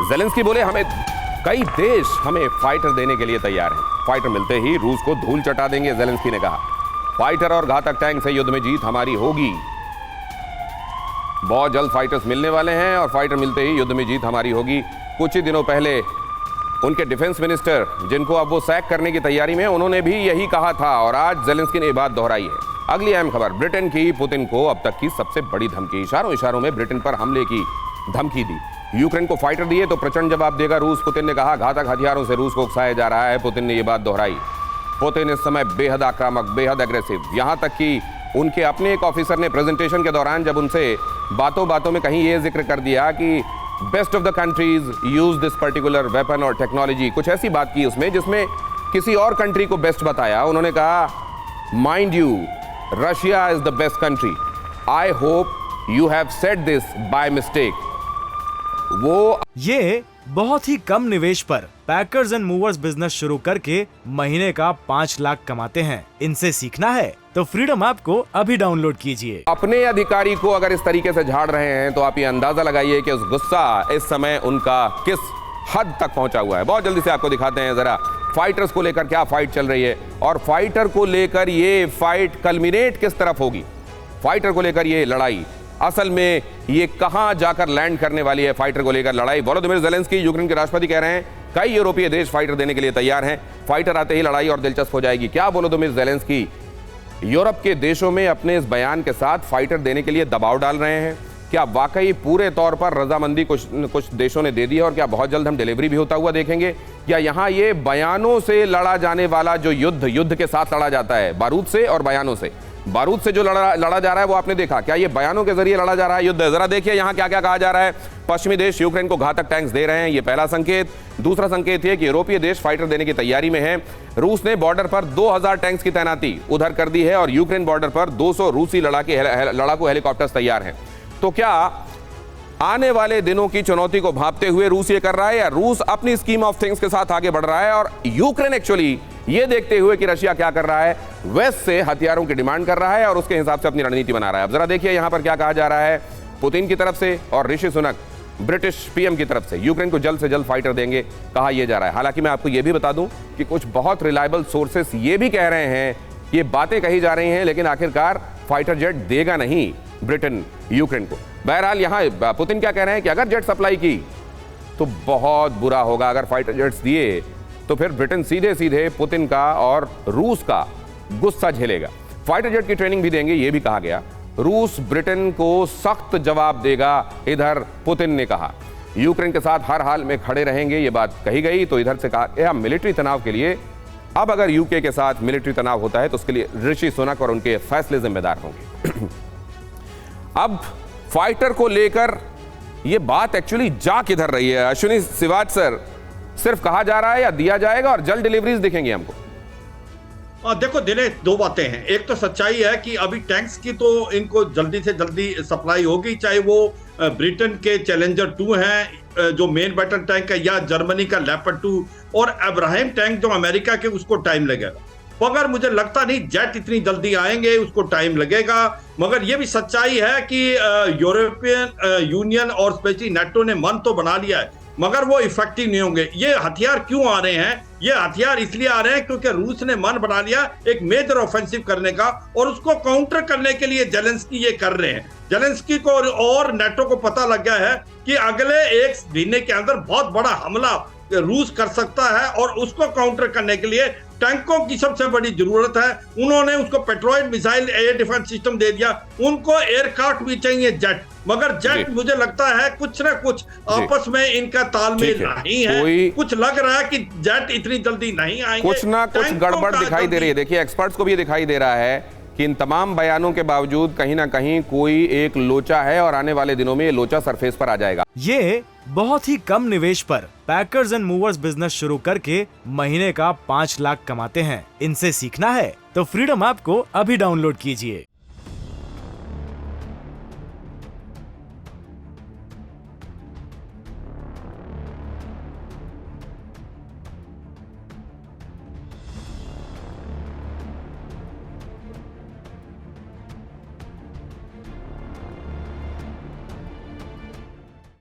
Zelensky बोले हमें कई देश हमें फाइटर देने के लिए तैयार हैं। फाइटर मिलते ही रूस को धूल चटा देंगे, जेलेंस्की ने कहा। फाइटर और घातक टैंक से युद्ध में जीत हमारी होगी। बहुत जल्द फाइटर्स मिलने वाले हैं और फाइटर मिलते ही युद्ध में जीत हमारी होगी। कुछ ही दिनों पहले उनके डिफेंस मिनिस्टर, जिनको अब वो सैक करने की तैयारी में, उन्होंने भी यही कहा था और आज जेलेंस्की ने ये बात दोहराई है। अगली अहम खबर, ब्रिटेन की पुतिन को अब तक की सबसे बड़ी धमकी। इशारों इशारों में ब्रिटेन पर हमले की धमकी दी। यूक्रेन को फाइटर दिए तो प्रचंड जवाब देगा रूस, पुतिन ने कहा। घातक हथियारों से रूस को उकसाया जा रहा है, पुतिन ने यह बात दोहराई। पुतिन इस समय बेहद आक्रामक, बेहद एग्रेसिव, यहां तक कि उनके अपने एक ऑफिसर ने प्रेजेंटेशन के दौरान जब उनसे बातों बातों में कहीं यह जिक्र कर दिया कि best of the countries use this particular weapon और टेक्नोलॉजी, कुछ ऐसी बात की उसमें जिसमें किसी और कंट्री को बेस्ट बताया। उन्होंने कहा, mind you, Russia is the best country, I hope you have said this by mistake. वो ये बहुत ही कम निवेश पर पैकर्स एंड मूवर्स बिजनेस शुरू करके महीने का 5 लाख कमाते हैं। इनसे सीखना है तो फ्रीडम ऐप को अभी डाउनलोड कीजिए। अपने अधिकारी को अगर इस तरीके से झाड़ रहे हैं तो आप ये अंदाजा लगाइए कि उस गुस्सा इस समय उनका किस हद तक पहुंचा हुआ है। बहुत जल्दी से आपको दिखाते हैं जरा फाइटर्स को लेकर क्या फाइट चल रही है और फाइटर को लेकर ये फाइट कल्मिनेट किस तरफ होगी। फाइटर को लेकर ये लड़ाई असल में ये कहां जाकर लैंड करने वाली है। फाइटर को लेकर लड़ाई, वोलोदिमीर जेलेंस्की यूक्रेन के राष्ट्रपति कह रहे हैं कई यूरोपीय देश फाइटर देने के लिए तैयार हैं। फाइटर आते ही लड़ाई और दिलचस्प हो जाएगी। क्या वोलोदिमीर जेलेंस्की यूरोप के देशों में अपने इस बयान के साथ फाइटर देने के लिए दबाव डाल रहे हैं? क्या वाकई पूरे तौर पर रजामंदी कुछ देशों ने दे दी है और क्या बहुत जल्द हम डिलीवरी भी होता हुआ देखेंगे? या यहाँ ये बयानों से लड़ा जाने वाला जो युद्ध के साथ लड़ा जाता है, बारूद से और बयानों से, बारूद से जो लड़ा जा रहा है वो आपने देखा, क्या ये बयानों के जरिए लड़ा जा रहा है युद्ध? जरा देखिए यहाँ क्या क्या कहा जा रहा है। पश्चिमी देश यूक्रेन को घातक टैंक्स दे रहे हैं, ये पहला संकेत। दूसरा संकेत ये कि यूरोपीय देश फाइटर देने की तैयारी में है। रूस ने बॉर्डर पर 2000 टैंक्स की तैनाती उधर कर दी है और यूक्रेन बॉर्डर पर 200 रूसी लड़ाकू हेलीकॉप्टर्स तैयार हैं। तो क्या आने वाले दिनों की चुनौती को भांपते हुए रूस ये कर रहा है या रूस अपनी स्कीम ऑफ थिंग्स के साथ आगे बढ़ रहा है और यूक्रेन एक्चुअली ये देखते हुए कि रशिया क्या कर रहा है, वेस्ट से हथियारों की डिमांड कर रहा है और उसके हिसाब से अपनी रणनीति बना रहा है? अब जरा देखिए यहां पर क्या कहा जा रहा है पुतिन की तरफ से और ऋषि सुनक ब्रिटिश पीएम की तरफ से। यूक्रेन को जल्द से जल्द फाइटर देंगे कहा यह जा रहा है। हालांकि मैं आपको यह भी बता दूं कि कुछ बहुत रिलायबल सोर्सेस ये भी कह रहे हैं, ये बातें कही जा रही हैं लेकिन आखिरकार फाइटर जेट देगा नहीं ब्रिटेन यूक्रेन को। बहरहाल यहां पुतिन क्या कह रहे हैं कि अगर जेट सप्लाई की तो बहुत बुरा होगा। अगर फाइटर जेट्स दिए तो फिर ब्रिटेन सीधे सीधे पुतिन का और रूस का गुस्सा झेलेगा। फाइटर जेट की ट्रेनिंग भी देंगे, यह भी कहा गया। रूस ब्रिटेन को सख्त जवाब देगा, इधर पुतिन ने कहा। यूक्रेन के साथ हर हाल में खड़े रहेंगे, यह बात कही गई। तो इधर से कहा मिलिट्री तनाव के लिए अब अगर यूके के साथ मिलिट्री तनाव होता है तो उसके लिए ऋषि सुनक और उनके फैसले जिम्मेदार होंगे। अब फाइटर को लेकर यह बात एक्चुअली जा किधर रही है? अश्विनी सिवाज सर, सिर्फ कहा जा रहा है या दिया जाएगा और जल्द डिलीवरीज दिखेंगे हमको? देखो दिनेश, दो बातें हैं। एक तो सच्चाई है कि अभी टैंक्स की तो इनको जल्दी से जल्दी सप्लाई होगी, चाहे वो ब्रिटेन के चैलेंजर 2 हैं जो मेन बैटल टैंक है, या जर्मनी का लेपर्ड 2 और अब्राहम टैंक जो अमेरिका के, उसको टाइम लगेगा। मगर मुझे लगता नहीं जेट इतनी जल्दी आएंगे, उसको टाइम लगेगा। मगर यह भी सच्चाई है कि यूरोपियन यूनियन और स्पेशली नेटो ने मन तो बना लिया है मगर वो इफेक्टिव नहीं होंगे। ये हथियार क्यों आ रहे हैं? ये हथियार इसलिए आ रहे हैं क्योंकि रूस ने मन बना लिया एक मेजर ऑफेंसिव करने का और उसको काउंटर करने के लिए जेलेंस्की ये कर रहे हैं। जेलेंस्की को और नेटो को पता लग गया है कि अगले 1 महीने के अंदर बहुत बड़ा हमला रूस कर सकता है और उसको काउंटर करने के लिए टैंकों की सबसे बड़ी जरूरत है। उन्होंने उसको पेट्रोइड मिसाइल एयर डिफेंस सिस्टम दे दिया, उनको एयरक्राफ्ट भी चाहिए जेट। मगर जेट मुझे लगता है कुछ ना कुछ आपस में इनका तालमेल नहीं है। कुछ लग रहा है कि जेट इतनी जल्दी नहीं आएंगे, कुछ ना कुछ गड़बड़ दिखाई दे रही है। देखिए एक्सपर्ट्स को भी ये दिखाई दे रहा है कि इन तमाम बयानों के बावजूद कहीं ना कहीं कोई एक लोचा है और आने वाले दिनों में ये लोचा सरफेस पर आ जाएगा। ये बहुत ही कम निवेश पर पैकर्स एंड मूवर्स बिजनेस शुरू करके महीने का 5 लाख कमाते हैं। इनसे सीखना है तो फ्रीडम ऐप को अभी डाउनलोड कीजिए।